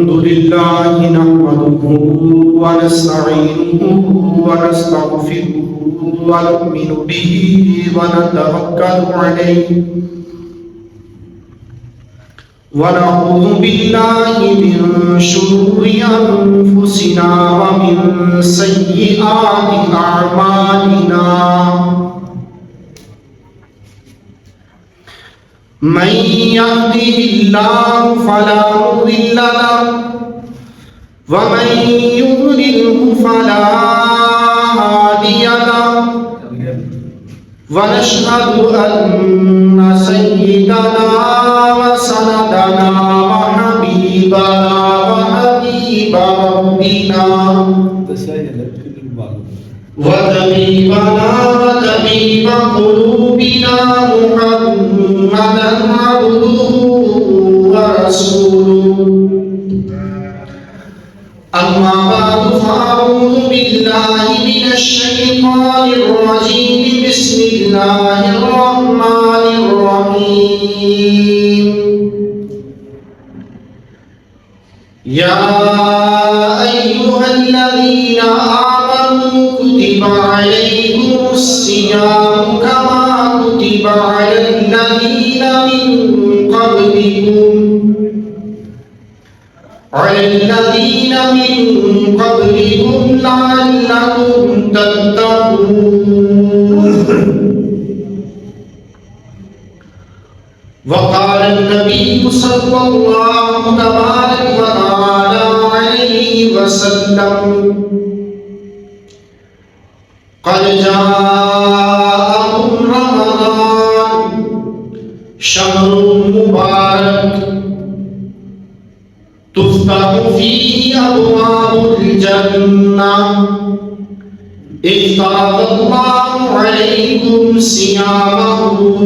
الحمد لله نحمده ونستعينه ونستغفره ونؤمن به ونتوكل عليه ونعوذ بالله من شرور أنفسنا ومن سيئات أعمالنا من يهده الله فلا مضل له ومن يضلله فلا هادي له ونشهد أن سيدنا وسندنا وحبيبنا وحبيب ربنا وطبيبنا وطبيب قلوبنا محمدا عبده ورسوله أما بعد فأعوذ بالله من الشيطان الرجيم بسم الله الرحمن الرحيم يا أيها الذين آمنوا كتب عليكم الصيام كما كتب على الذين من قبلكم لعلكم تتقون وقال النبي صلى الله تبارك وتعالى عليه وسلم قد جاءكم رمضان شهر مبارك تفتح فيه أبواب الجنة افترض الله عليكم صيامه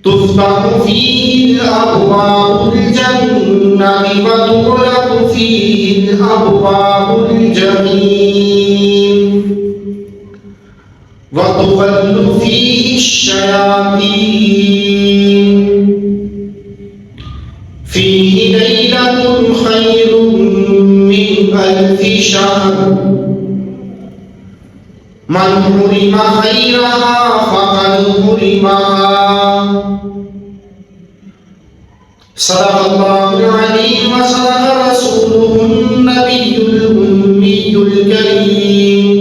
تفتح فيه أبواب الجنة وتغلق فيه أبواب الجحيم وتغل فيه الشياطين فيه ليلة خير من 1000 شهر من حرم خيرها فقد حرمها صدق الله العظيم وصدق رسوله النبي الأمي الكريم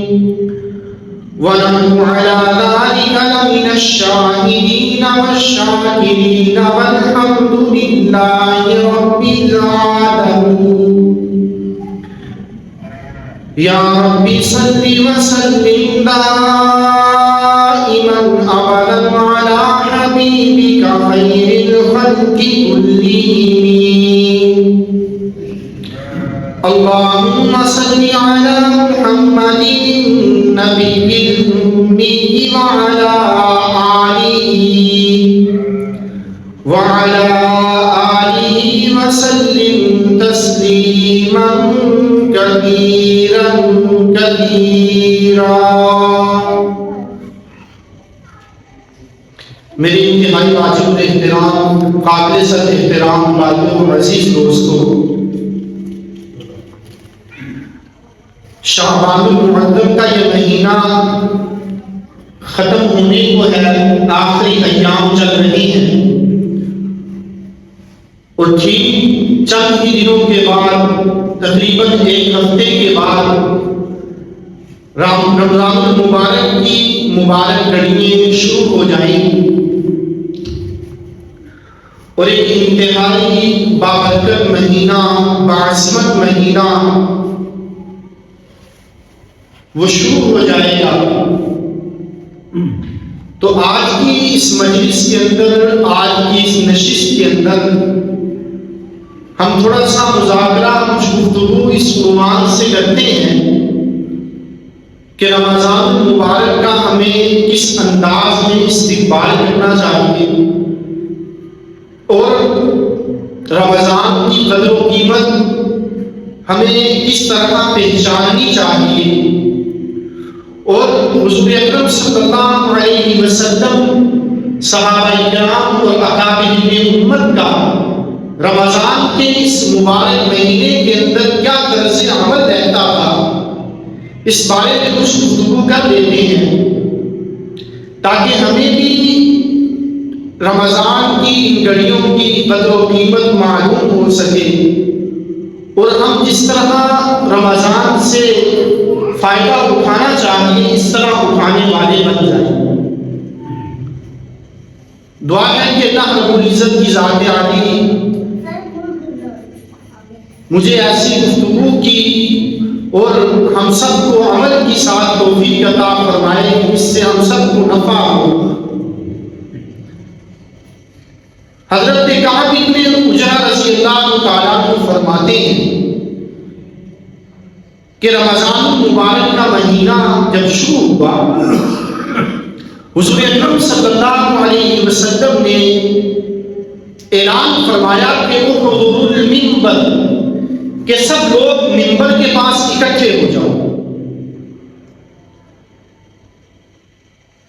ونحن على ذلك لمن الشاهدين والشاكرين والحمد لله رب العالمين يا رب صل وسلم دائما أبدا على حبيبك خير الخلق كلهم اللهم صل على محمد النبي الأمي وعلى آله وسلم تسليما كثيرا كثيرا میری انتہائی واجب احترام قابل صد احترام والوں عزیز دوستوں، شعبان المعظم کا یہ مہینہ ختم ہونے کو ہے، آخری ایام چل رہی ہیں اور ٹھیک چند ہی دنوں کے بعد، تقریباً 1 ہفتے کے بعد رمضان المبارک کی مبارک گھڑیاں شروع ہو جائیں گی اور ایک انتہائی بابرکت مہینہ، باعظمت مہینہ وہ شروع ہو جائے گا۔ تو آج کی اس مجلس کے اندر، آج کی اس نشست کے اندر ہم تھوڑا سا مذاکرہ، کچھ گفتگو اس عنوان سے کرتے ہیں کہ رمضان المبارک کا ہمیں کس انداز میں استقبال کرنا چاہیے اور رمضان کی قدر و قیمت ہمیں کس طرح پہچاننی چاہیے اور حضور اکرم صلی اللہ علیہ وسلم صحابہ کرام اور اکابرین امت کا رمضان کے اس مبارک مہینے کے اندر کیا طرز عمل رہتا تھا، اس بارے میں کچھ گفتگو کر لیتے ہیں تاکہ ہمیں بھی رمضان کی ان گھڑیوں کی قدر و قیمت معلوم ہو سکے اور ہم جس طرح رمضان سے فائدہ اٹھانا چاہیے اس طرح اٹھانے والے بن جائیں۔ دعا ہے کہ اللہ رب العزت کی ذات عالی مجھے ایسی گفتگو کی اور ہم سب کو عمل کی ساتھ توفیق عطا فرمائے کہ اس سے ہم سب کو نفع ہو۔ حضرت کعب بن عجرہ رضی اللہ تعالیٰ عنہ فرماتے ہیں کہ رمضان المبارک کا مہینہ جب شروع ہوا، حضور اکرم صلی اللہ علیہ وسلم نے اعلان فرمایا کہ احضروا المنبر، کہ سب لوگ منبر کے پاس اکٹھے ہو جاؤ۔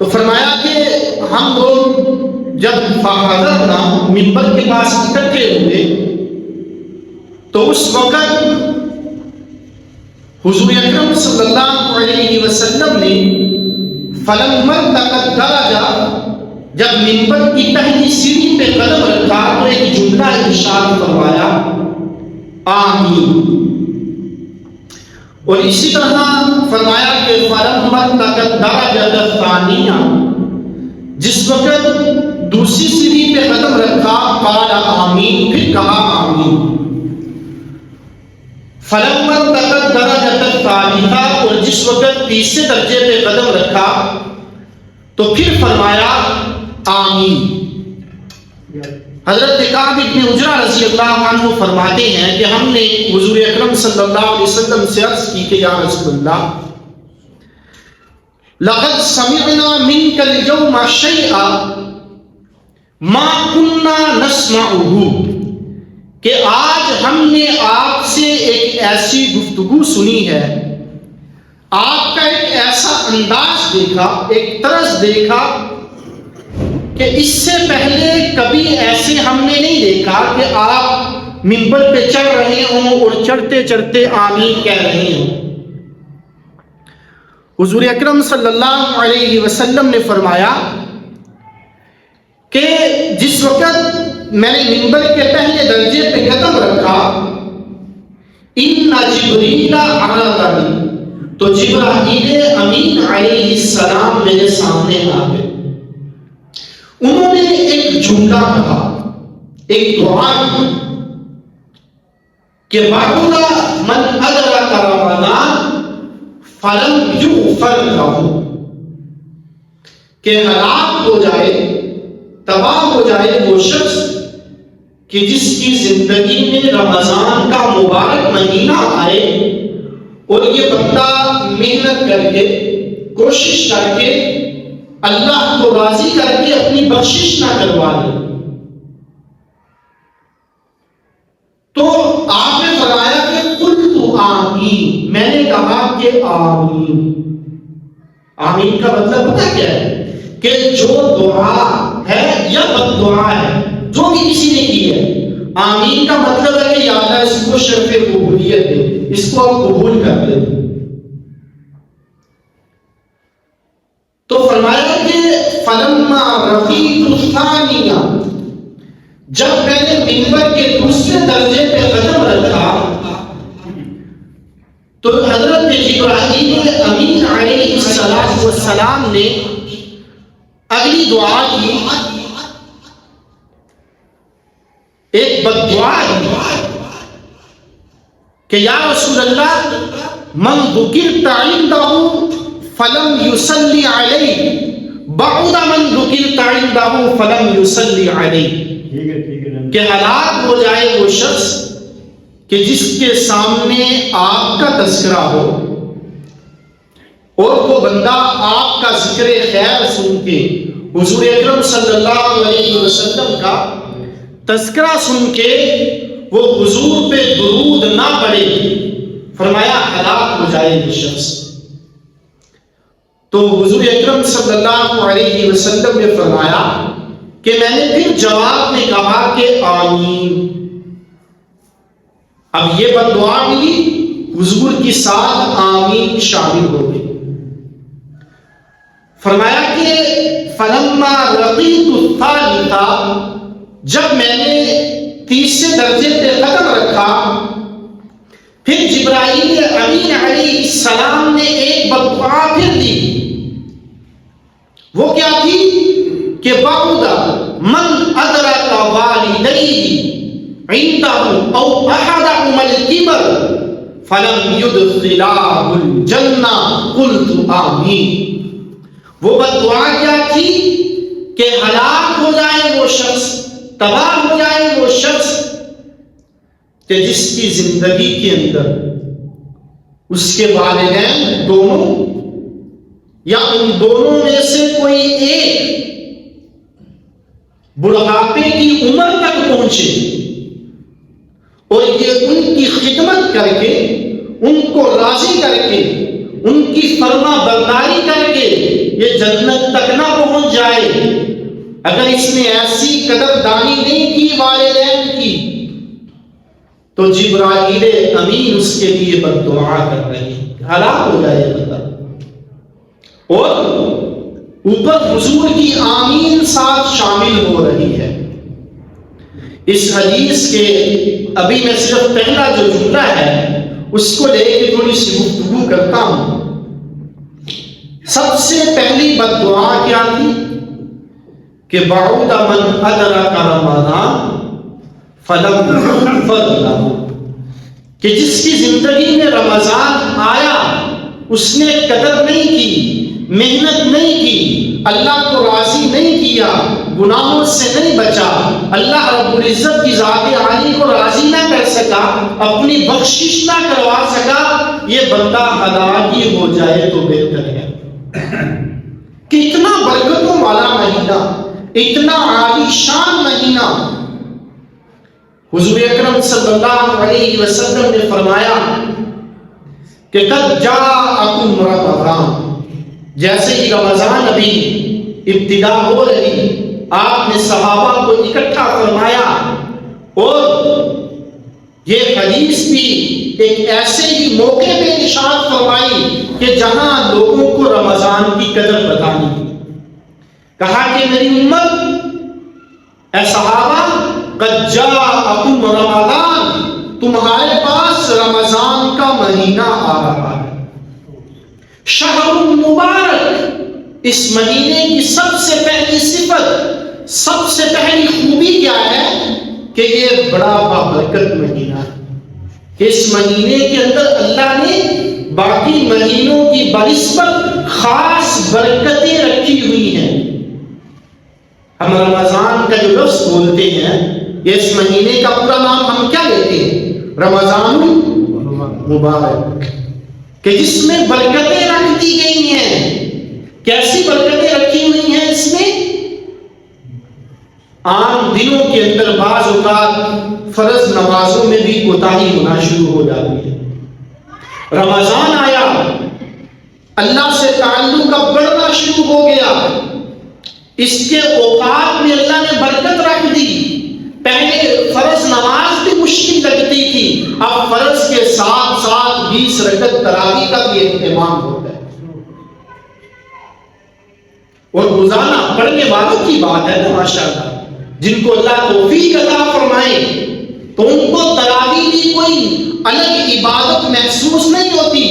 تو فرمایا کہ ہم لوگ جب فحضرنا منبر کے پاس اکٹھے ہوئے تو اس وقت حضور اکرم صلی اللہ علیہ وسلم نے فلما ارتقى الدرجہ، جب منبر کی پہلی سیڑھی پہ قدم رکھا تو ایک جملہ ارشاد فرمایا، آمین۔ اور اسی طرح فرمایا کہ فلما ارتقى الدرجہ الثانیہ، جس وقت دوسری سیڑھی پہ قدم رکھا قال آمین، پھر کہا آمین۔ فلما ارتقى الدرجة الثالثة، اور جس وقت تیسرے درجے پہ قدم رکھا تو پھر فرمایا آمین۔ حضرت کعب بن عجرہ رضی اللہ عنہ فرماتے ہیں کہ ہم نے حضور اکرم صلی اللہ علیہ وسلم سے عرض کی کہ یا رسول اللہ، لقد سمعنا منك اليوم شيئا ما كنا نسمعه، کہ آج ہم نے آپ سے ایک ایسی گفتگو سنی ہے، آپ کا ایک ایسا انداز دیکھا، ایک طرز دیکھا کہ اس سے پہلے کبھی ایسے ہم نے نہیں دیکھا کہ آپ منبر پہ چڑھ رہے ہوں اور چڑھتے چڑھتے آمین کہہ رہے ہوں۔ حضور اکرم صلی اللہ علیہ وسلم نے فرمایا کہ جس وقت میں نے منبر کے پہلے درجے پہ قدم رکھا، ان جبریل عرضنی، تو جبرائیل امین علیہ السلام میرے سامنے آ گئے۔ انہوں نے ایک جملہ کہا، ایک دعا کی کہ بعد من ادرک رمضان فلم یغفر لہ، کہ ہلاک ہو جائے، تباہ ہو جائے وہ شخص کہ جس کی زندگی میں رمضان کا مبارک مہینہ آئے اور یہ بندہ محنت کر کے، کوشش کر کے، اللہ کو راضی کر کے اپنی بخشش نہ کروا لے۔ تو آپ نے فرمایا کہ قلت آمین، میں نے کہا کہ آمین۔ آمین کا مطلب پتہ کیا ہے؟ کہ جو دعا ہے یا بد دعا ہے، جو بھی کسی نے کی ہے، آمین کا مطلب ہے کہ یا اللہ اس کو شرف قبولیت دے، اس کو آپ قبول کر لیں۔ تو فرمایا کہ فلما رفیق الثانیہ، جب میں نے منبر کے دوسرے درجے پہ قدم رکھا تو حضرت جبرائیل امین علیہ السلام نے اگلی دعا کی، ایک بد دعا ہے کہ یا رسول اللہ من ذکرت عنده فلم يصلي علیہ بعد من ذکرت عنده فلم يصلي علیہ، کہ ہلاک ہو جائے وہ شخص کہ جس کے سامنے آپ کا تذکرہ ہو اور وہ بندہ آپ کا ذکر خیر سن کے، حضور اکرم صلی اللہ علیہ وسلم کا تذکرہ سن کے وہ حضور پہ درود نہ پڑے، فرمایا ہلاک ہو جائے یہ شخص۔ تو حضور اکرم صلی اللہ علیہ وسلم نے فرمایا کہ میں نے پھر جواب میں کہا کہ آمین۔ اب یہ بد دعا ملی، حضور کی ساتھ آمین شامل ہو گئی۔ فرمایا کہ فلما رقیت الثالثہ، جب میں نے تیسرے درجے پہ قدم رکھا، پھر جبرائیل امین علیہ السلام نے ایک بد دعا پھر دی۔ وہ کیا تھی کہ بعد من ادرک والدیہ عنده او احدهما الكبر فلم يدخلاه الجنہ قلت آمین۔ وہ بد دعا کیا تھی کہ ہلاک ہو جائے وہ شخص، تباہ ہو جائے وہ شخص کہ جس کی زندگی کے اندر اس کے والدین دونوں یا ان دونوں میں سے کوئی ایک بڑھاپے کی عمر تک پہنچے اور یہ ان کی خدمت کر کے، ان کو راضی کر کے، ان کی فرما برداری کر کے یہ جنت تک نہ پہنچ جائے، اگر اس نے ایسی قدردانی نہیں کی والدین کی، تو جبرائیل امین اس کے لیے بد دعا کر رہے ہیں، ہلاک ہو جائے بندہ۔ اور اوپر حضور کی آمین ساتھ شامل ہو رہی ہے۔ اس حدیث کے ابھی میں صرف پہلا جو جملہ ہے اس کو لے کے تھوڑی سی گفتگو کرتا ہوں۔ سب سے پہلی بد دعا کیا تھی کہ بعد من ادرک رمضان فلم یغفر لہ، کہ جس کی زندگی میں رمضان آیا اس نے قدر نہیں کی، محنت نہیں کی، اللہ کو راضی نہیں کیا، گناہوں سے نہیں بچا، اللہ رب العزت کی ذات عالی کو راضی نہ کر سکا، اپنی بخشش نہ کروا سکا، یہ بندہ ہلاک ہی ہو جائے تو بہتر ہے۔ کتنا برکتوں والا مہینہ، اتنا عالی شان مہینہ۔ حضور اکرم صلی اللہ علیہ وسلم نے فرمایا کہ قد جاءکم رمضان، جیسے ہی رمضان ابھی ابتدا ہو رہی، آپ نے صحابہ کو اکٹھا فرمایا اور یہ حدیث بھی ایک ایسے ہی موقع پہ ارشاد فرمائی کہ جہاں لوگوں کو رمضان کی قدر بتانی تھی۔ کہا کہ میری امت، اے صحابہ، قد جاءکم رمضان، تمہارے پاس رمضان کا مہینہ آ رہا ہے۔ شہر مبارک، اس مہینے کی سب سے پہلی صفت، سب سے پہلی خوبی کیا ہے کہ یہ بڑا بابرکت مہینہ ہے، کہ اس مہینے کے اندر اللہ نے باقی مہینوں کی بنسبت خاص برکتیں رکھی ہوئی ہیں۔ ہم رمضان کا جو لفظ بولتے ہیں، یہ اس مہینے کا پورا نام ہم کیا لیتے ہیں؟ رمضان مبارک، کہ جس میں برکتیں رکھ دی گئی ہیں۔ کیسی برکتیں رکھی ہوئی ہیں اس میں؟ عام دنوں کے اندر بعض اوقات فرض نمازوں میں بھی کوتاہی ہونا شروع ہو جاتی ہے۔ رمضان آیا، اللہ سے تعلق اب بڑھنا شروع ہو گیا، اس کے اوقات میں اللہ نے برکت رکھ دی۔ پہلے فرض نماز بھی مشکل لگتی تھی، اب فرض کے ساتھ ساتھ 20 رکعت تراویح کا بھی اہتمام ہوتا ہے، اور روزانہ پڑھنے والوں کی بات ہے نا ماشاءاللہ، جن کو اللہ توفیق عطا فرمائے تو ان کو تراویح بھی کوئی الگ عبادت محسوس نہیں ہوتی،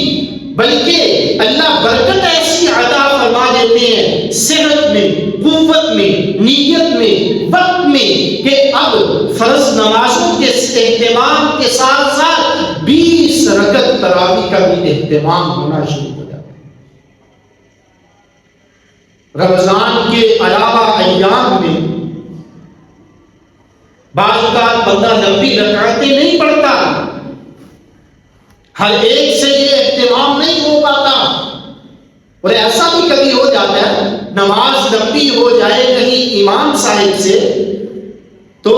بلکہ اللہ برکت ایسی عطا فرما دیتے ہیں صحت میں، قوت میں، نیت میں، وقت میں، کہ اب فرض نمازوں کے اہتمام کے ساتھ ساتھ 20 رکعت تراویح کا بھی اہتمام ہونا شروع ہو جاتا ہے۔ رمضان کے علاوہ ایام میں بعض اوقات بندہ لمبی رکعتیں نہیں پڑھتا، ہر ایک سے یہ اہتمام نہیں ہو پاتا، اور ایسا بھی کبھی ہو جاتا ہے نماز لمبی ہو جائے کہیں امام صاحب سے تو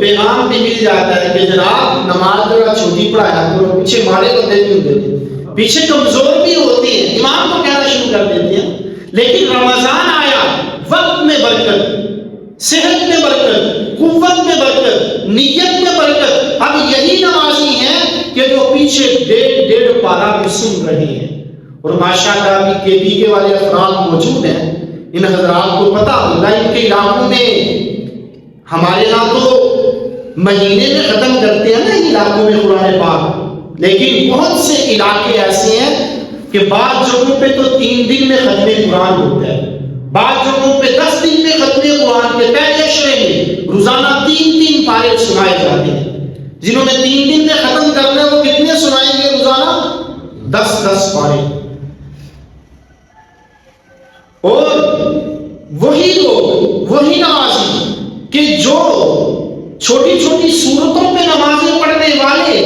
پیغام بھی مل جاتا ہے کہ جناب نماز ذرا چھوٹی پڑھایا کرو، پیچھے مارے بندے نہیں ہوتے، پیچھے کمزور بھی ہوتے ہیں، امام کو کہنا شروع کر دیتے ہیں۔ لیکن رمضان آیا، وقت میں برکت، صحت میں برکت، قوت میں برکت، نیت میں برکت۔ اب یہی نمازی ہیں پیچھے 1.5 پارہ بھی سن رہے ہیں. اور ماشاءاللہ ابھی کے والے افراد موجود ہیں, ان حضرات کو پتا ہوگا ان کے علاقوں میں, ہمارے یہاں تو مہینے میں ختم کرتے ہیں نا ان علاقوں میں قرآن پاک, لیکن بہت سے علاقے ایسے ہیں کہ بعض جگہوں پہ تو 3 دن میں ختم قرآن ہوتا ہے, بعض جگہوں پہ 10 دن میں ختم قرآن کے پہلے شعر میں روزانہ 3 پارے سنائے جاتے ہیں. جنہوں نے 3 دن میں ختم کرنا ہے وہ کتنے سنائیں گے روزانہ؟ 10 پارے. اور وہی لوگ, وہی نمازی کہ جو چھوٹی چھوٹی صورتوں پہ نمازیں پڑھنے والے,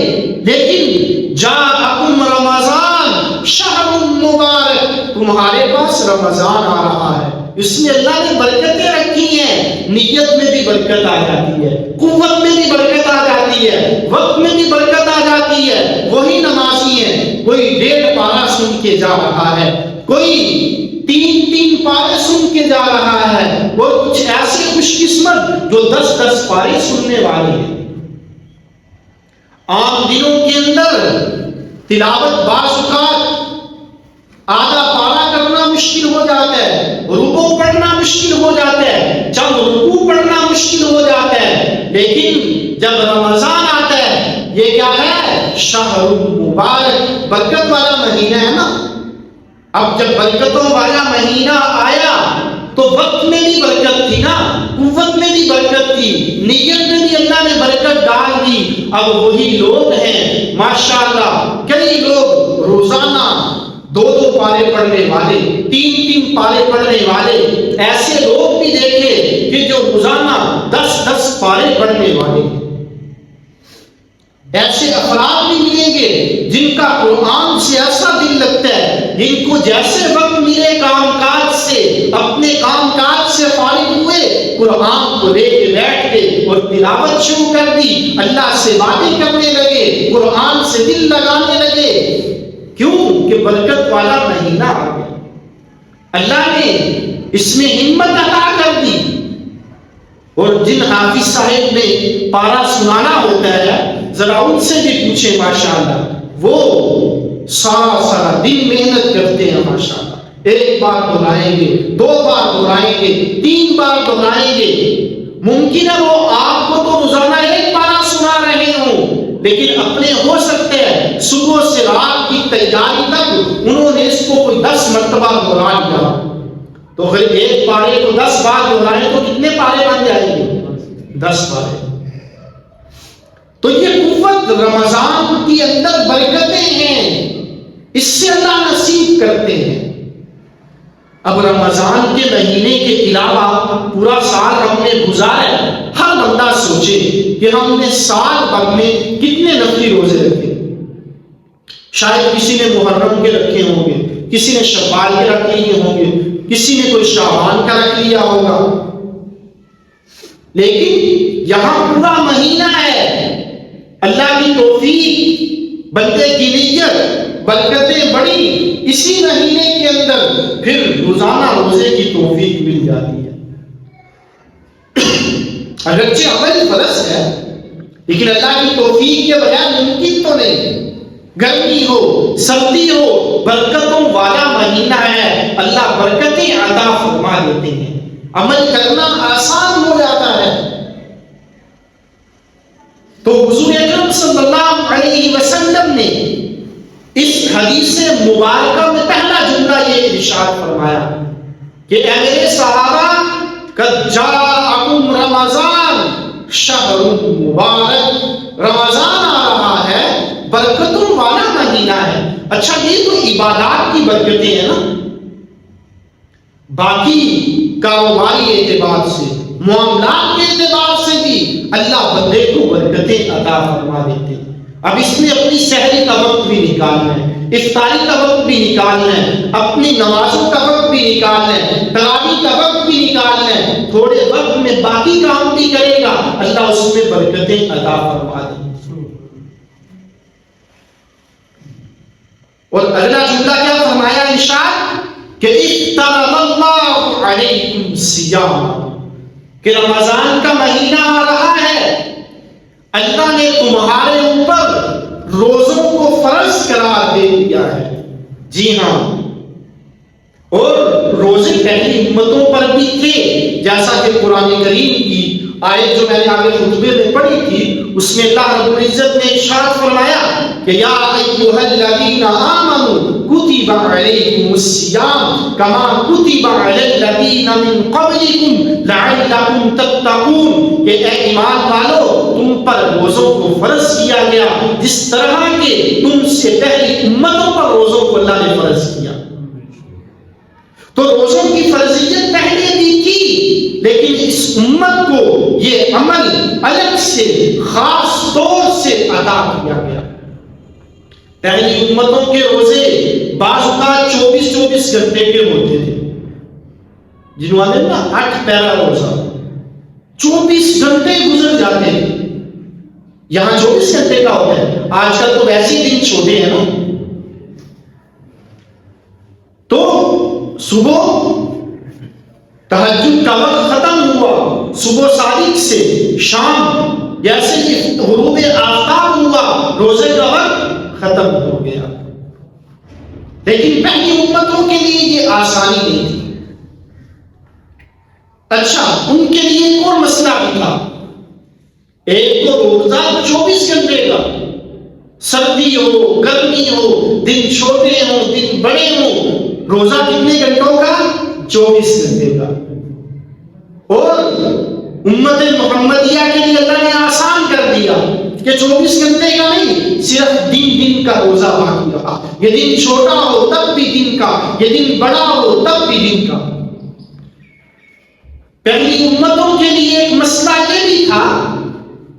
لیکن جاءکم رمضان شہر مبارک, تمہارے پاس رمضان آ رہا ہے, اس میں اللہ نے برکتیں رکھی ہیں, نیت میں بھی برکت آ جاتی ہے, قوت میں بھی برکت آ جاتی ہے, وقت میں بھی برکت آ جاتی ہے. وہی نمازی ہیں, کوئی 1.5 پارہ سن کے جا رہا ہے, کوئی 3 پارے سن کے جا رہا ہے, اور کچھ ایسے خوش قسمت جو 10 پارے سننے والے ہیں. عام دنوں کے اندر تلاوت بعض اوقات آدھا پارہ کرنا مشکل ہو جاتا ہے, رکوع پڑھنا مشکل ہو جاتا ہے, چند رکوع پڑھنا مشکل ہو جاتا ہے, لیکن جب رمضان آتا ہے, یہ کیا ہے؟ شہر مبارک, برکت والا مہینہ ہے نا. اب جب برکتوں والا مہینہ آیا تو وقت میں بھی برکت تھی نا, قوت میں بھی برکت تھی, نیت میں بھی اللہ نے برکت ڈال دی. اب وہی لوگ ہیں ماشاءاللہ, کئی لوگ روزانہ 2 پارے پڑھنے والے, 3 پارے پڑھنے والے, ایسے لوگ بھی دیکھے کہ جو روزانہ 10 پارے پڑھنے والے. ایسے افراد بھی ملیں گے جن کا قرآن سے ایسا دل لگتا ہے, جن کو جیسے وقت ملے کام کاج سے, اپنے کام کاج سے فارغ ہوئے, قرآن کو لے کے بیٹھ گئے اور تلاوت شروع کر دی, اللہ سے باتیں کرنے لگے, قرآن سے دل لگانے لگے. کیوں کہ برکت والا مہینہ آ گیا, اللہ نے اس میں ہمت عطا کر دی. اور جن حافظ صاحب نے پارہ سنانا ہوتا ہے ذرا ان سے بھی پوچھیں ماشاءاللہ, وہ سارا دن محنت کرتے ہیں ماشاءاللہ. 1 بار دہرائیں گے, 2 بار دہرائیں گے, 3 بار دہرائیں گے. ممکن ہے وہ آپ کو تو روزانہ 1 پارہ سنا رہے ہوں, لیکن اپنے ہو سکتے ہیں صبح سے رات کی تیاری تک انہوں نے اس کو کوئی 10 مرتبہ دہرا لیا. تو پھر 1 پارے کو 10 بار دہرائیں تو کتنے پارے بن جائیں گے؟ 10 پارے. تو یہ قوت رمضان کے اندر برکتیں ہیں, اس سے اللہ نصیب کرتے ہیں. اب رمضان کے مہینے کے علاوہ پورا سال ہم نے گزارا, ہر بندہ سوچے کہ ہم نے سال بھر میں کتنے نفلی روزے رکھے. شاید کسی نے محرم کے رکھے ہوں گے, کسی نے شوال کے رکھ لیے ہوں گے, کسی نے کوئی شعبان کا رکھ لیا ہوگا, لیکن یہاں پورا مہینہ ہے. اللہ کی توفیق, بندے کی نیت, برکتیں بڑی, اسی مہینے کے اندر پھر روزانہ روزے کی توفیق مل جاتی ہے. اگرچہ عمل فرض ہے, لیکن اللہ کی توفیق کے بغیر ممکن تو نہیں. گرمی ہو, سردی ہو, برکتوں والا مہینہ ہے, اللہ برکتیں عطا فرما دیتے ہیں, عمل کرنا آسان ہو جاتا ہے. تو حضور اکرم صلی اللہ علیہ وسلم نے اس حدیث مبارکہ میں پہلا جملہ یہ ارشاد فرمایا کہ اے میرے صحابہ, قد جاءکم رمضان شہر مبارک, رمضان آ رہا ہے, برکتوں والا مہینہ ہے. اچھا, یہ تو عبادات کی برکتیں ہیں نا, باقی کاروباری اعتبار سے, معاملات کے اعتبار سے بھی اللہ بندے کو برکتیں عطا فرما دیتے ہیں. اب اس میں اپنی سحری کا وقت بھی نکالنا ہے, افطاری کا وقت بھی نکالنا ہے, اپنی نمازوں کا وقت بھی نکالنا ہے, تراویح کا وقت بھی نکالنا ہے. تھوڑے وقت میں باقی کام بھی کرے گا, اللہ اس میں برکتیں عطا فرما دے. اور اگلا جملہ کیا فرمایا ارشاد کہ افترض اللہ علیکم صیام, کہ رمضان کا مہینہ آ رہا ہے, اللہ نے تمہارے اوپر روزوں کو جی ہاں، اور روزے پہلی امتوں پر بھی تھے، جیسا کہ قرآن کریم کی آیت جو میں نے آگے خطبے میں پڑھی تھی اس میں اللہ رب العزت نے ارشاد فرمایا کہ یا ایھا الذین آمنوا کتب علیکم الصیام کما کتب علی الذین من قبلکم لعلکم تتقون، کہ اے ایمان والو تم پر روزوں کو فرض کیا گیا جس طرح کہ تم سے پہلی امتوں پر روزوں کو اللہ نے فرض کیا۔ تو روزوں کی فرضیت پہلے بھی تھی، لیکن اس امت کو یہ عمل الگ سے خاص طور سے ادا کیا گیا۔ پہلی امتوں کے روزے بعض اوقات 24 گھنٹے کے ہوتے تھے، جن والے نا 8 پیرا روزہ 24 گھنٹے گزر جاتے ہیں۔ یہاں 24 گھنٹے کا ہوتا ہے، آج کل تو ویسے ہی دن چھوٹے ہیں نا، تو صبح تہجد کا وقت ختم ہوا، صبح صادق سے شام جیسے کہ غروب آفتاب ہوا، روزے کا وقت ختم ہو گیا۔ لیکن پہلی امتوں کے لیے یہ آسانی نہیں تھی۔ اچھا، ان کے لیے ایک اور مسئلہ بھی تھا، ایک تو روزہ 24 گھنٹے کا، سردی ہو گرمی ہو، دن چھوٹے ہوں دن بڑے ہوں، روزہ کتنے گھنٹوں کا؟ 24 گھنٹے کا۔ اور امت محمدیہ کے لیے اللہ نے آسان کر دیا کہ 24 گھنٹے کا نہیں، صرف دن کا روزہ باقی رہا۔ یہ دن چھوٹا ہو تب بھی دن کا، یہ دن بڑا ہو تب بھی دن کا۔ پہلی امتوں کے لیے ایک مسئلہ یہ بھی تھا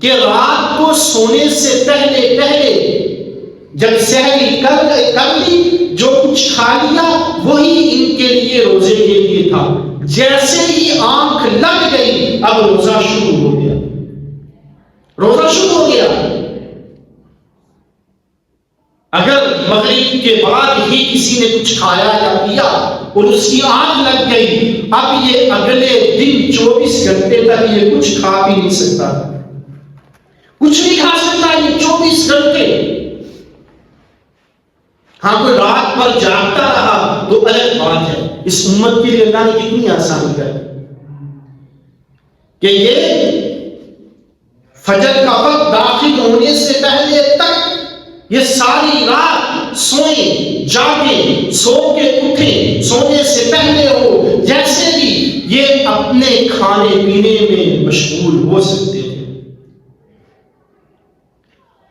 کہ رات کو سونے سے پہلے جب سحری کر لی، جو کچھ کھا لیا وہی ان کے لیے روزے کے لیے تھا۔ جیسے ہی آنکھ لگ گئی اب روزہ شروع ہو گیا، روزہ شروع ہو گیا۔ اگر مغرب کے بعد ہی کسی نے کچھ کھایا یا پیا اور اس کی آنکھ لگ گئی، اب یہ اگلے دن 24 گھنٹے تک یہ کچھ کھا بھی نہیں سکتا، کچھ نہیں کھا سکتا یہ 24 گھنٹے۔ ہاں کوئی رات پر جاگتا رہا تو الگ بات ہے۔ اس امت کے لیے اللہ نے کتنی آسانی کر کہ یہ فجر کا وقت داخل ہونے سے پہلے تک یہ ساری رات سوئیں جاگیں، سو کے اٹھیں، سونے سے پہلے ہو جیسے بھی یہ اپنے کھانے پینے میں مشغول ہو سکتے ہیں۔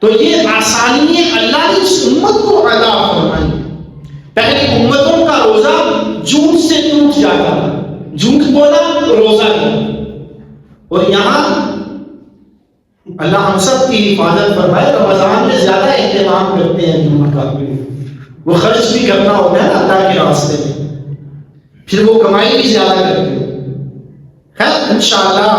تو یہ آسانی اللہ نے اس امت کو عطا فرمائی۔ پہلی امتوں کا روزہ جھوٹ سے ٹوٹ جاتا تھا، جھوٹ بولا تو روزہ کیا، اور یہاں اللہ ہم سب کی حفاظت فرمائے، رمضان میں زیادہ اہتمام کرتے ہیں جھوٹ کا، وہ خرچ بھی کرنا ہوتا ہے اللہ کے راستے میں، پھر وہ کمائی بھی زیادہ کرتے ہیں۔ خیر انشاءاللہ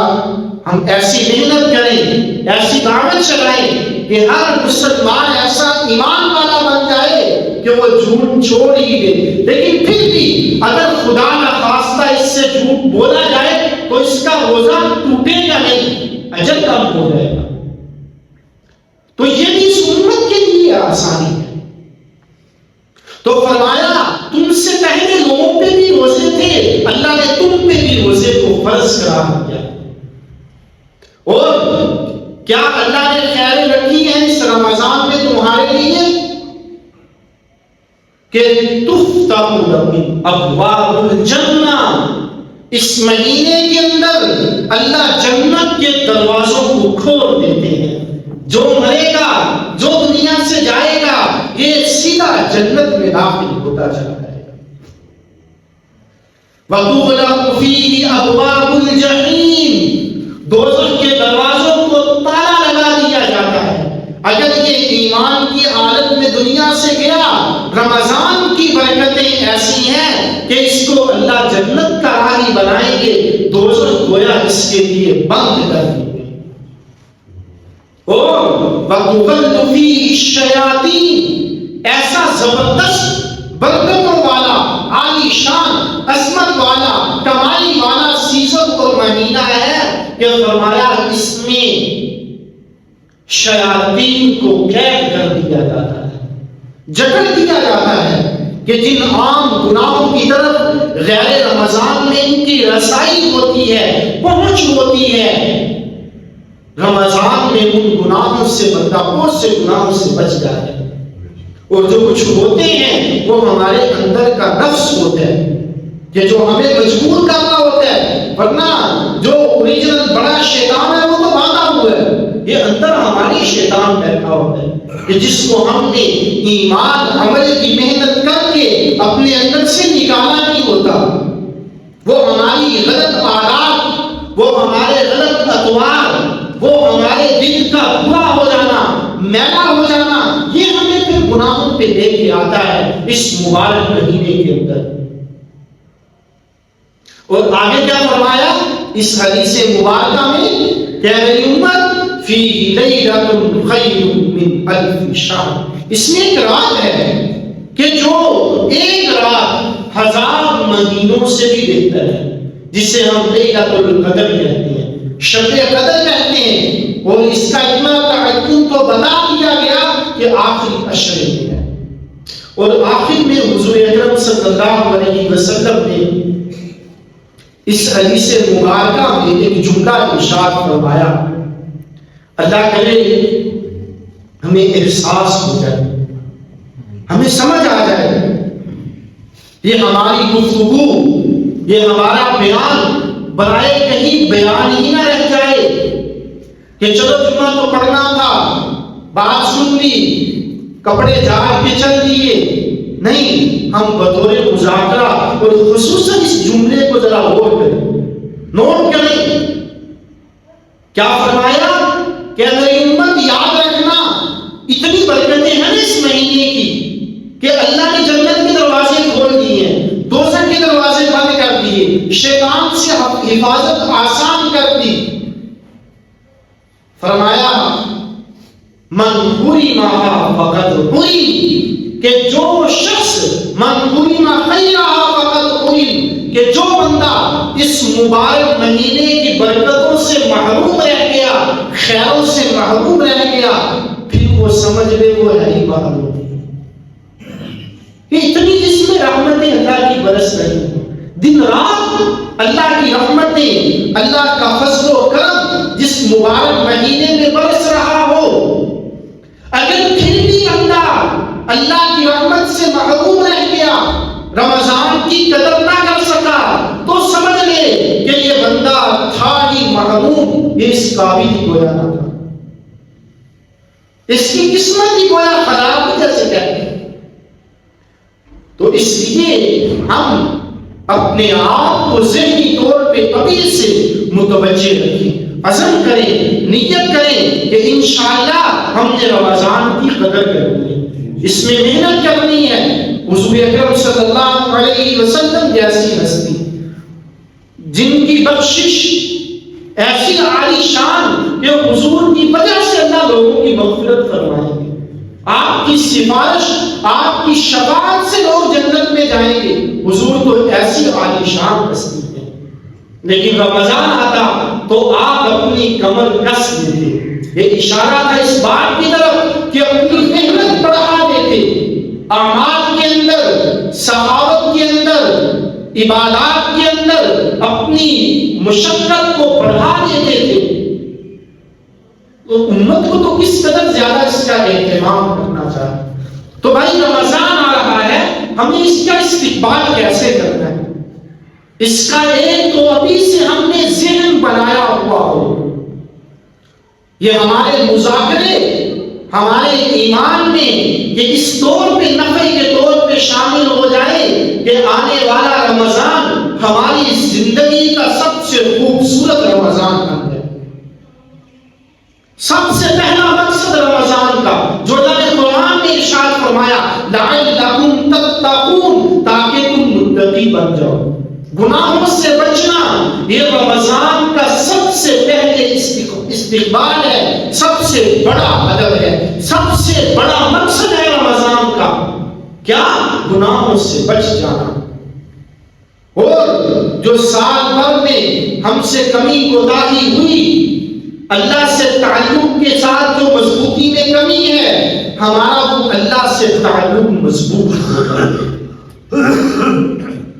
ہم ایسی محنت کریں، ایسی دعوت چلائیں کہ ہر مسلمان ایسا ایمان والا بن جائے کہ وہ جھوٹ چھوڑ ہی دے۔ لیکن پھر بھی اگر خدا نخواستہ اس سے جھوٹ بولا جائے تو اس کا روزہ ٹوٹے گا نہیں، اجر کم ہو جائے گا۔ تو یہ بھی اس امت کے لیے آسانی ہے۔ تو فرمایا تم سے پہلے لوگوں پہ بھی روزے تھے، اللہ نے تم پہ بھی روزے کو فرض قرار دیا۔ اور کیا اللہ نے خیریں رکھی ہیں اس رمضان میں تمہارے لیے کہ تفتح لکم ابواب الجنہ، اس مہینے کے اندر اللہ جنت کے دروازوں کو کھول دیتے ہیں۔ جو مرے گا، جو دنیا سے جائے گا، یہ سیدھا جنت میں داخل ہوتا چلا جائے گا۔ وَتُغْلَقُ فِيهِ أَبْوَابُ الْجَحِيمِ، دوزخ کے دروازوں کو تالا لگا دیا جاتا ہے۔ اگر یہ ایمان کی حالت میں دنیا سے گیا، رمضان کی برکتیں ایسی ہیں کہ اس کو اللہ جنت کا راہی بنائیں گے، دوزخ گویا اس کے لیے بند کر دیں گے۔ اور وَتُغَلُّ فِيهِ الشَّيَاطِينَ، ایسا زبردست برکتوں والا، عالی شان، عظمت والا، کمائی والا سیزن اور مہینہ ہے کہ فرمایا اس میں شیاطین کو قید کر دیا جاتا ہے، جکڑ دیا جاتا ہے۔ کہ جن عام گناہوں کی طرف غیر رمضان میں ان کی رسائی ہوتی ہے، پہنچ ہوتی ہے، رمضان میں ان گناہوں سے بندہ بہت سے گناہوں سے بچ جاتا ہے۔ اور جو کچھ ہوتے ہیں وہ ہمارے اندر کا نفس ہوتا ہے کہ جو ہمیں مجبور کرنا ہوتا ہے، ورنہ جو اوریجنل بڑا شیطان ہے وہ تو بھاگا ہوا ہے، یہ اندر ہماری شیطان بیٹھا ہوتا ہے کہ جس کو ہم نے ایمان عمل کی محنت کر کے اپنے اندر سے نکالا نہیں ہوتا، وہ ہماری غلط عادات، وہ ہمارے غلط اطوار، وہ ہمارے دل کا برا ہو جانا، میلا ہو جانا، یہ ہمیں پھر گناہوں پہ لے کے آتا ہے اس مبارک مہینے کے اندر۔ اور آگے کیا فرمایا اس حدیث مبارکہ میں کہ میری امت فی لیلۃ خیر من الف شہر، اس میں ایک رات ہے کہ جو ایک رات 1000 مہینوں سے بھی بہتر ہے، جسے ہم لیلۃ القدر کہتے ہیں، شب قدر کہتے ہیں۔ اور اس کا اتنا تعین تو بتا دیا گیا کہ آخری عشر میں ہے۔ اور آخر میں حضور اکرم صلی اللہ علیہ وسلم نے اس حدیث مبارکہ میں ایک جملہ ارشاد فرمایا، اللہ کرے ہمیں احساس ہو جائے، ہمیں سمجھ آ جائے، یہ ہماری گفتگو، یہ ہمارا بیان برائے کہیں بیان ہی نہ رہ جائے کہ چلو جمعہ تو پڑھنا تھا، بات سن لی، کپڑے جھاڑ کے چل دیے، نہیں، ہم بطور مذاکرہ اور خصوصاً اس جملے کو ذرا غور کریں، نوٹ کریں۔ کیا فرمایا کہ میری امت یاد رکھنا، اتنی برکتیں ہیں اس مہینے کی کہ اللہ نے جنت کے دروازے کھول دیے ہیں، دوزخ کے دروازے بند کر دیے، شیطان سے حفاظت آسان کر دی۔ فرمایا من حرم فقد حرم، کہ جو شخص من حرم خیرہ فقد حرم، کہ جو بندہ اس مبارک مہینے کی برکتوں سے محروم رہ گیا، خیروں سے محروم رہ گیا، پھر وہ سمجھ لے وہ ہے ہی محروم۔ کہ اتنی جس میں رحمتیں اللہ کی برس رہی ہیں، دن رات اللہ کی رحمتیں، اللہ کا فضل و کرم جس مبارک مہینے میں برس رہا ہو، اگر پھر بھی بندہ اللہ کی رحمت سے محروم رہ گیا، رمضان کی قدر نہ کر سکا، تو سمجھ لے کہ یہ بندہ تھا ہی محروم، یہ اس قابل ہی گویا نہ تھا، اس کی قسمت ہی گویا خراب جیسے کہتے ہیں۔ تو اس لیے ہم اپنے آپ کو ذہنی طور پہ ابھی سے متوجہ رکھیں، عزم کریں، نیت کریں کہ انشاءاللہ ہم نے رمضان کی قدر کرنی ہے، اس میں محنت کرنی ہے۔ حضور اکرم صلی اللہ علیہ وسلم جیسی ہستی جن کی بخشش ایسی عالی شان کہ حضور کی وجہ سے اللہ لوگوں کی مغفرت فرمائے گی، آپ کی سفارش، آپ کی شفاعت سے لوگ جنت میں جائیں گے، حضور تو ایسی عالی شان ہستی ہے۔ لیکن رمضان آتا تو آپ اپنی کمر کس دیتے، یہ اشارہ تھا اس بات کی طرف کہ اپنی محنت بڑھا دیتے، اعمال کے اندر، سخاوت کے اندر، عبادات کے اندر اپنی مشقت کو بڑھا دیتے تھے۔ تو امت کو تو کس قدر زیادہ اس کا اہتمام کرنا چاہیے۔ تو بھائی رمضان آ رہا ہے، ہمیں اس کا استقبال کیسے کرنا ہے، اس کا ایک تو ابھی سے ہم نے ذہن بنایا ہوا ہو، یہ ہمارے مذاکرے، ہمارے ایمان میں یہ اس طور پہ نفع کے طور پہ شامل ہو جائے کہ آنے والا رمضان ہماری زندگی کا سب سے خوبصورت رمضان بن جائے۔ سب سے پہلا مقصد رمضان کا جو اللہ نے قرآن میں ارشاد فرمایا، لعلکم تتقون، تاکہ تم متقی بن جاؤ، گناہوں سے بچنا، یہ رمضان کا سب سے پہلے استقبال ہے، سب سے بڑا ادب ہے، سب سے بڑا مقصد ہے رمضان کا، کیا؟ گناہوں سے بچ جانا۔ اور جو سال بھر میں ہم سے کمی کوتاہی ہوئی، اللہ سے تعلق کے ساتھ جو مضبوطی میں کمی ہے، ہمارا وہ اللہ سے تعلق مضبوط ہوگا۔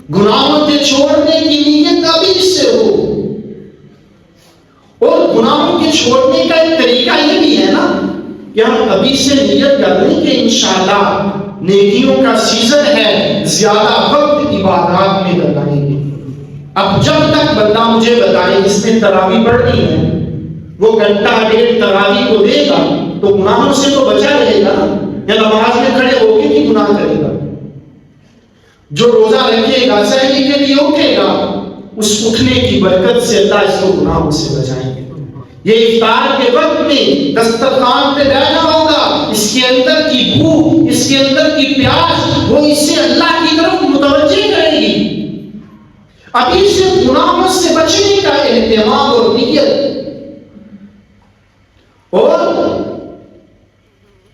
گناہوں کے چھوڑنے کی نیت ابھی سے ہو. اور گناہوں کے چھوڑنے کا ایک طریقہ یہ بھی ہے نا کہ ہم ابھی سے نیت کر لیں کہ انشاءاللہ نیکیوں کا سیزن ہے, زیادہ وقت عبادات میں لگائیں گے. اب جب تک بندہ مجھے بتائے اس نے تراویح پڑھنی ہے, وہ گھنٹہ ڈیڑھ تراویح کو دے گا تو گناہوں سے تو بچا رہے گا, یا نماز میں کھڑے ہو کے بھی گناہ کرے گا. جو روزہ رکھے گا سحری کے لیے اٹھے گا, اس اٹھنے کی برکت سے اللہ اس کو گناہوں سے بچائیں گے. یہ افطار کے وقت میں دسترخوان پہ بیٹھا ہوگا, اس کے اندر کی بھوک, اس کے اندر کی پیاس, وہ اسے اللہ کی طرف متوجہ کرے گی. ابھی سے گناہوں سے بچنے کا اہتمام اور نیت, اور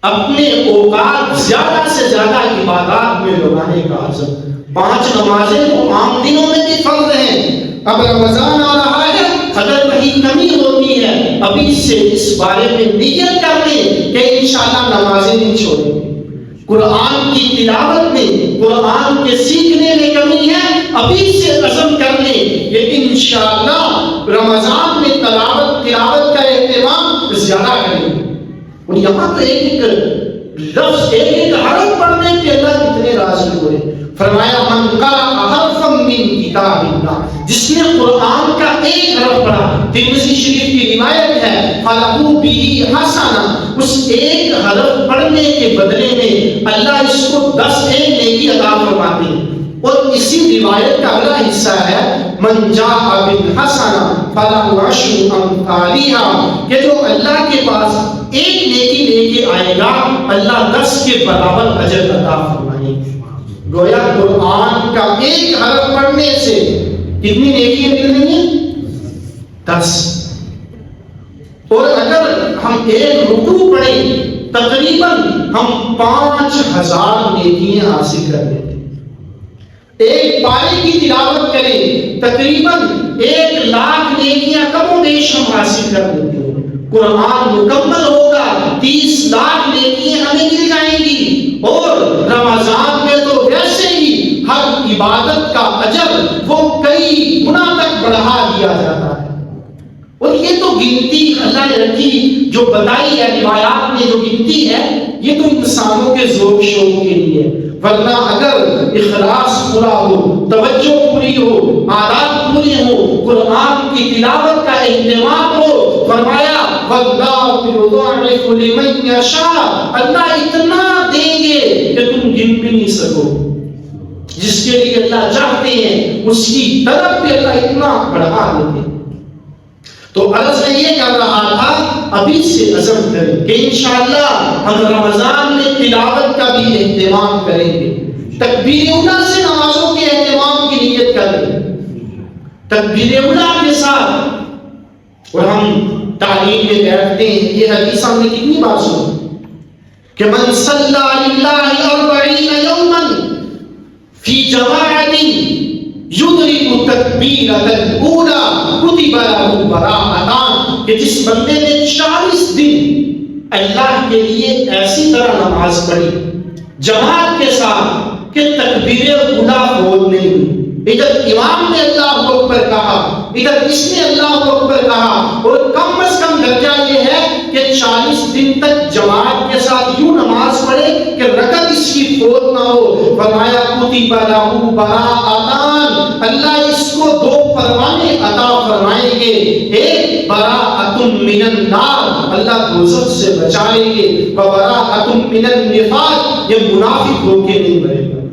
اپنے اوقات زیادہ سے زیادہ عبادات میں لگانے کا عزم. 5 نمازیں تو عام دنوں میں بھی فرض ہیں. اب رمضان آ رہا ہے, اگر کہیں کمی ہوتی ہے ابھی سے اس بارے میں نیت کر لیں کہ انشاءاللہ نمازیں نہیں چھوڑیں گے. قرآن کی تلاوت میں, قرآن کے سیکھنے میں کمی ہے, ابھی سے عزم کر لیں کہ انشاءاللہ رمضان میں تلاوت کا اہتمام زیادہ کریں. اور یہاں تو ایک لفظ, ایک حرف پڑھنے کے اللہ کتنے راضی ہوئے. فرمایا من قرأ حرفا من کتاب اللہ, جس نے قرآن کا ایک حرف پڑھا, ترمذی شریف کی روایت ہے, فَلَهُ بِهِ حَسَنَةٌ, اس ایک حرف پڑھنے کے بدلے میں اللہ اس کو 10 نیکی عطا فرماتے ہیں. اور اسی روایت کا اگلا حصہ ہے من جاء بالحسنة فَلَهُ عَشْرُ أَمْثَالِهَا, کہ جو اللہ کے پاس ایک نیکی لے کے آئے گا اللہ 10 کے برابر اجر عطا فرمائے گا. گویا قرآن کا ایک حرف پڑھنے سے کتنی نیکیاں مل رہی ہیں؟ 10. اور اگر ہم ایک رکوع پڑھیں تقریباً ہم 5000 نیکیاں حاصل کر لیتے ہیں. ایک پارے کی تلاوت کریں تقریباً 1,00,000 نیکیاں کم و بیش ہم حاصل کر لیتے ہیں. قرآن مکمل ہوگا 30,00,000 نیکیاں ہمیں مل جائیں گی. اور رمضان میں تو ویسے ہی ہر عبادت کا اجر وہ کئی گنا تک بڑھا دیا جاتا ہے. اور یہ تو گنتی اللہ نے رکھی, جو بتائی ہے روایات میں جو گنتی ہے یہ تو انسانوں کے ذوق شوق کے لیے, ورنہ اگر اخلاص پورا ہو, توجہ پوری ہو, عادات پوری ہو, قرآن کی تلاوت کا اہتمام ہو, فرمایا وَاللَّهُ يُضَاعِفُ لِمَن يَشَاءُ, اللہ اتنا دیں گے کہ تم گن بھی نہیں سکو. جس کے لیے اللہ چاہتے ہیں اس کی طرف بھی اللہ اتنا بڑھا دیتے ہیں. تو عرض میں یہ کر رہا تھا ابھی سے عزم کریں کہ انشاءاللہ ہم رمضان میں تلاوت کا بھی اہتمام کریں گے. تکبیر اولیٰ سے نمازوں کے اہتمام کی نیت کریں, تکبیر اولیٰ کے ساتھ. اور ہم تعلیم میں بیٹھتے ہیں, یہ حدیث ہم نے کتنی بار سنی کہ من صلی للہ 40 یوما فی جماعت یدرک تکبیرۃ الاولیٰ کتب لہ براءتان, کہ جس بندے نے 40 دن اللہ کے لیے ایسی طرح نماز پڑھی جماعت کے ساتھ کہ تکبیر اولیٰ بول نہیں ہوئی, ادھر امام نے اللہ اکبر کہا, ادھر اس نے اللہ اکبر کہا, اور کم از کم درجہ یہ ہے کہ 40 دن تک جماعت کے ساتھ یوں نماز پڑھے کہ رکعت اس کی فوت نہ ہو. فرمایا کتب لہ براءتان, اللہ اس کو 2 پروانے عطا فرمائیں گے. ایک براءۃ من النار, اللہ دوزخ سے بچائیں گے, وبراءۃ من النفاق, یہ منافق ہو کے نہیں مرے گا.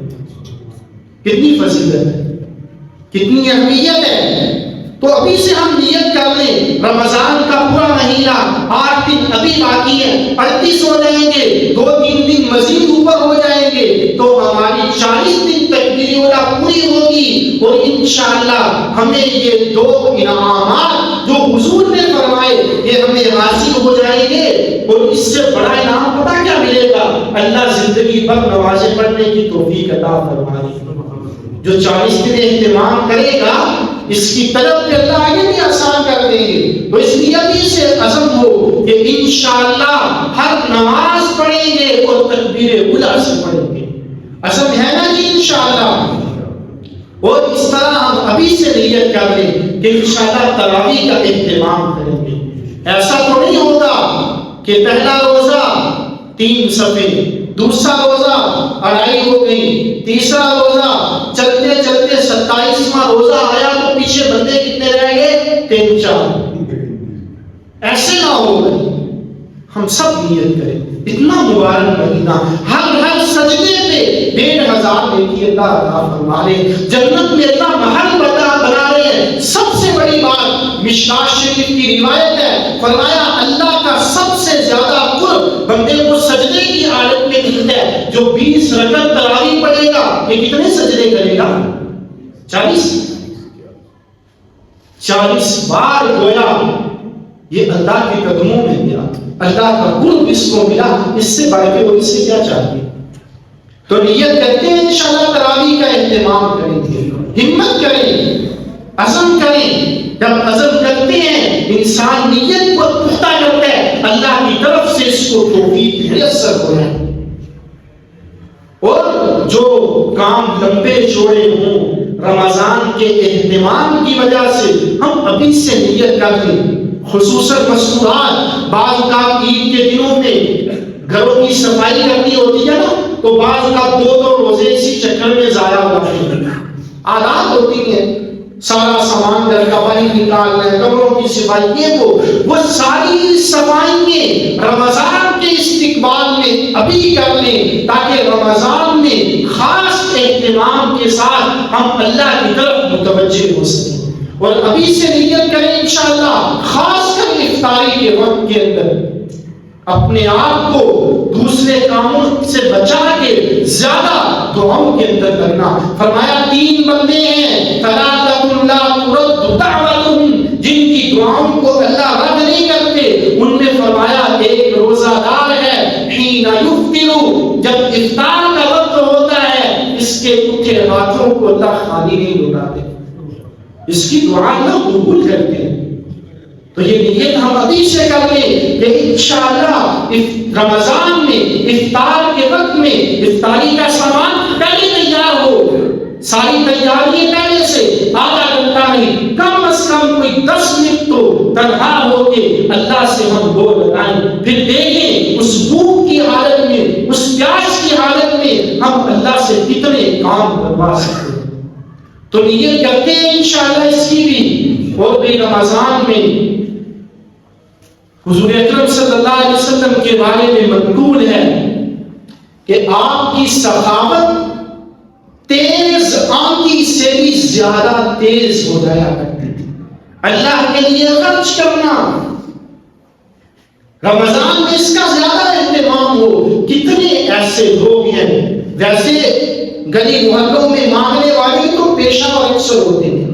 کتنی فضیلت ہے, کتنی اہمیت ہے. تو ابھی سے ہم نیت کر لیں, رمضان کا پورا مہینہ 8 دن ابھی باقی ہے, 38 ہو جائیں گے, 2-3 دن مزید اوپر ہو جائیں گے, تو ہماری 40 دن تکبیر اولیٰ پوری ہوگی. اور انشاءاللہ ہمیں یہ 2 انعامات جو حضور نے فرمائے یہ ہمیں حاصل ہو جائیں گے. اور اس سے بڑا انعام پتہ کیا ملے گا؟ اللہ زندگی بھر نمازیں پڑھنے کی توفیق عطا فرمائے. جو 40 دن اہتمام کرے گا اس کی طرف پہ اللہ آگے بھی آسان کر دیں گے. تو اس لیے ابھی سے عزم ہو کہ انشاءاللہ ہر نماز پڑھیں گے اور تکبیر اولیٰ سے پڑھیں گے. عزم ہے نا جی انشاءاللہ؟ اور اس طرح ہم ابھی سے نیت کر لیں کہ انشاءاللہ تراویح کا اہتمام کریں گے. ایسا تو نہیں ہوتا کہ پہلا روزہ 3 صفحے، دوسرا روزہ 2.5 ہو گئی، تیسرا روزہ چلتے چلتے 27واں روزہ آیا تو پیچھے بندے کتنے رہ گئے؟ 3-4. ایسے نہ ہو گئے. ہم سب نیت کریں اتنا مبارک مہینہ، ہر سجدے پہ 1,500 نیکی اللہ عطا فرما لے. جنت میں اللہ محل بنا رہے ہیں. سب سے بڑی بات مشکاۃ شریف کی روایت ہے، فرمایا اللہ کا سب سے زیادہ قرب بندے کو سجدے کی حالت میں ملتا ہے. جو 20 رکعت تراویح پڑھے گا یہ کتنے سجدے کرے گا؟ 40 بار گویا یہ اللہ کے قدموں میں گیا. اللہ کا قرب اس کو ملا. اس سے بڑھ کے وہ اس سے کیا چاہیے؟ تو نیت کرتے ہیں انشاءاللہ تراویح کا اہتمام کریں گے. ہمت کریں، عزم کریں. جب عزم کرتے ہیں انسان نیت کو پختہ کرتا ہے، اللہ کی طرف سے اس کو توفیق میسر ہو جائے. اور جو کام لمبے چوڑے ہوں رمضان کے اہتمام کی وجہ سے ہم ابھی سے نیت کر لیں. خصوصاً مستورات، بعض کا عید کے دنوں میں گھروں کی صفائی کرنی ہوتی ہے نا، تو بعض کا 2 روزے اسی چکر میں ضائع ہو جاتے ہیں. عادات ہوتی ہیں، سارا سامان گھر کا باہر نکالنا ہے، کمروں کی صفائی، وہ ساری صفائیاں رمضان کے استقبال میں ابھی کر لیں تاکہ رمضان میں خاص اہتمام کے ساتھ ہم اللہ کی طرف متوجہ ہو سکیں. اور ابھی سے نیت کریں انشاءاللہ، خاص کر افطاری کے وقت کے اندر اپنے آپ کو دوسرے کاموں سے بچا کے زیادہ دعاؤں کے اندر کرنا. فرمایا 3 بندے ہیں ثلاثۃ لا ترد دعوتهم، جن کی دعاؤں کو اللہ رد نہیں کرتے. ان میں فرمایا ایک روزہ دار ہے حین یفطر، جب افطار کا وقت ہوتا ہے اس کے اٹھے ہاتھوں کو اللہ خالی نہیں لوٹاتے، اس کی دعا اللہ قبول کرتے ہیں. تو یہ نیت ہم ابھی سے کر لیں کہ انشاءاللہ رمضان میں افطار کے وقت میں افطاری کا سامان پہلے تیار ہو. ساری تیاری پہلے سے آدھا گھنٹہ نہیں، کم از کم کوئی 10 منٹ تو تنہا ہو کے اللہ سے ہم دو لگائیں. پھر دیکھیں اس بھوک کی حالت میں، اس پیاس کی حالت میں ہم اللہ سے کتنے کام کروا سکتے ہیں. تو نیت کرتے ہیں انشاءاللہ اس کی بھی. اور بھی رمضان میں حضور اکرم صلی اللہ علیہ وسلم کے بارے میں منقول ہے کہ آپ کی سخاوت تیز آندھی سے بھی زیادہ تیز ہو جایا کرتی تھی. اللہ کے لیے خرچ کرنا رمضان میں اس کا زیادہ اہتمام ہو. کتنے ایسے لوگ ہیں، ویسے گلی محلوں میں مانگنے والے تو پیشہ اور اکثر ہوتے ہیں،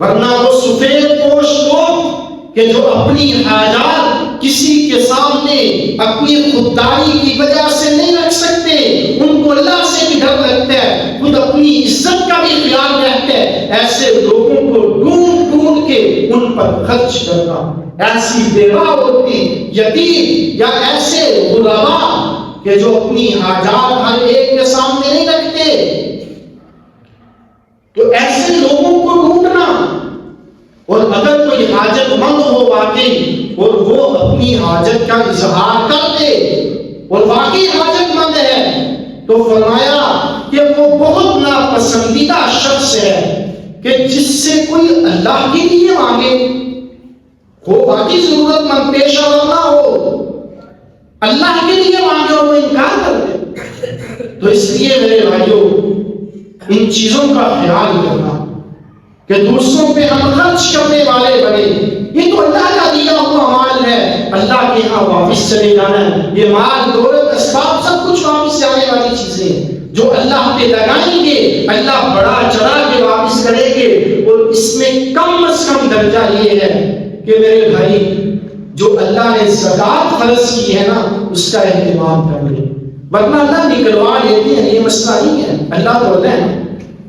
ورنہ وہ سفید پوش لوگ کہ جو اپنی حاجات کسی کے سامنے اپنی خودداری کی وجہ سے نہیں رکھ سکتے، ان کو اللہ سے بھی ڈر لگتا ہے، خود اپنی عزت کا بھی خیال رہتا ہے. ایسے لوگوں کو ڈھونڈ ڈھونڈ کے ان پر خرچ کرنا. ایسی بیوہ ہوتی، یتیم یا ایسے غربا کہ جو اپنی حاجات ہر ایک کے سامنے نہیں رکھتے، تو ایسے لوگوں کو ڈھونڈنا. اور اگر کوئی حاجت مند ہو واقعی اور وہ اپنی حاجت کا اظہار کر دے اور واقعی حاجت مند ہے، تو فرمایا کہ وہ بہت ناپسندیدہ شخص ہے کہ جس سے کوئی اللہ کے لیے مانگے، وہ واقعی ضرورت مند پیشہ ورنہ ہو، اللہ کے لیے مانگے اور وہ انکار کر دے. تو اس لیے میرے بھائیوں ان چیزوں کا خیال کرنا کہ دوسروں پہ ہم خرچ کرنے والے بنے. یہ تو اللہ کا دیا ہوا مال ہے، اللہ کے ہاں واپس چلے جانا ہے. یہ مال دولت اسباب سب کچھ واپس سے آنے والی چیزیں ہیں جو اللہ پہ لگائیں گے، اللہ بڑا چڑھا کے واپس کریں گے. اور اس میں کم از کم درجہ یہ ہے کہ میرے بھائی جو اللہ نے زکوٰۃ فرض کی ہے نا اس کا اہتمام کر لیں، ورنہ اللہ نکلوا لیتے ہیں. یہ مسئلہ نہیں ہے، اللہ تو اللہ ہے،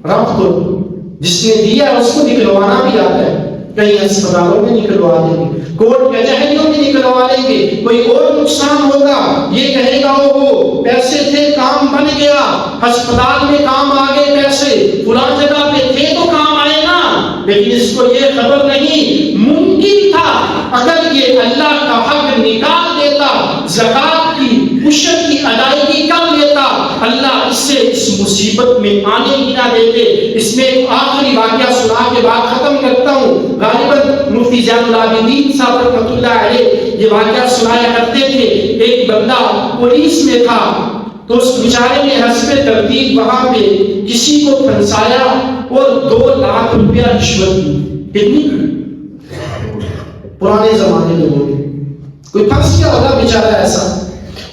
رب کو جس نے دیا ہے اس کو نکلوانا بھی آتا ہے. کہیں اسپتالوں میں نکلوا دیں گے، کورٹ کچہریوں میں نکلوا لیں گے. کوئی اور نقصان ہوگا یہ کہے گا وہ پیسے تھے کام بن گیا، ہسپتال میں کام آ گئے پیسے، فلاں جگہ پہ تھے تو کام آئے نا، لیکن اس کو یہ خبر نہیں ممکن تھا اگر یہ اللہ کا حق نکال دیتا، زکات کی عشر کی ادائیگی کر لیتا، اللہ اس سے اس مصیبت میں آنے ہی نہ دیتے۔ اس میں ایک آخری واقعہ سنا کے بعد ختم کرتا ہوں۔ غالباً مفتی زین العابدین صاحب رحمۃ اللہ علیہ یہ واقعہ سنایا کرتے تھے۔ ایک بندہ پولیس میں تھا تو اس بیچارے نے حسب ترتیب وہاں پہ کسی کو پھنسایا اور 2 لاکھ روپیہ رشوت دی۔ کتنی؟ پرانے زمانے میں بولے کوئی پھنس گیا ہوگا بیچارہ ایسا۔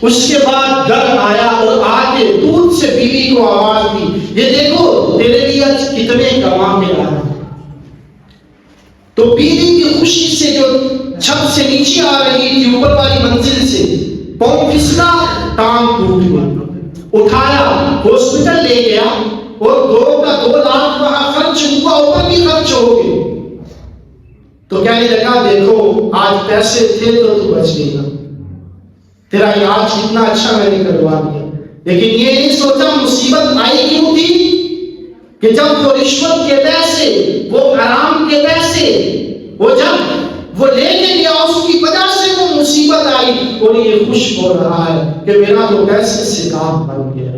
اس کے بعد گھر آیا اور آ کے دودھ سے بیوی کو آواز دی، یہ دیکھو تیرے لیے آج کتنے کما کے لایا۔ تو بیوی کی خوشی سے جو چھت سے نیچے آ رہی تھی اوپر والی منزل سے، پاؤں پھسلا، ٹانگ ٹوٹ گیا، اٹھایا ہاسپٹل لے گیا اور 2 لاکھ وہاں خرچ ہوا، اوپر بھی خرچ ہو گئے۔ تو کہنے لگا دیکھو آج پیسے تھے تو بچ گیا، تیرا علاج کتنا اچھا میں نے کروا دیا، لیکن یہ نہیں سوچا مصیبت آئی کیوں تھی کہ جب وہ رشوت کے پیسے، وہ حرام کے پیسے، وہ جب وہ لے کے گیا اس کی وجہ سے وہ مصیبت آئی، اور یہ خوش ہو رہا ہے کہ میرا تو پیسے سے کام بن گیا۔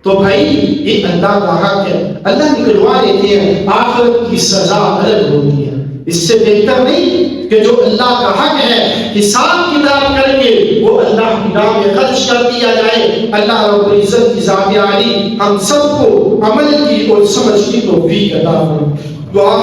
تو بھائی یہ اللہ کا حق ہے، اللہ نکلوا لیتے ہیں، آخرت کی سزا الگ ہوتی ہے۔ اس سے بہتر نہیں کہ جو اللہ کا حق ہے حساب کتاب کر کے وہ اللہ کی راہ میں خرچ کر دیا جائے۔ اللہ رب العزت کی ذات عالی ہم سب کو عمل کی اور سمجھ کی توفیق عطا فرمائے۔ دعا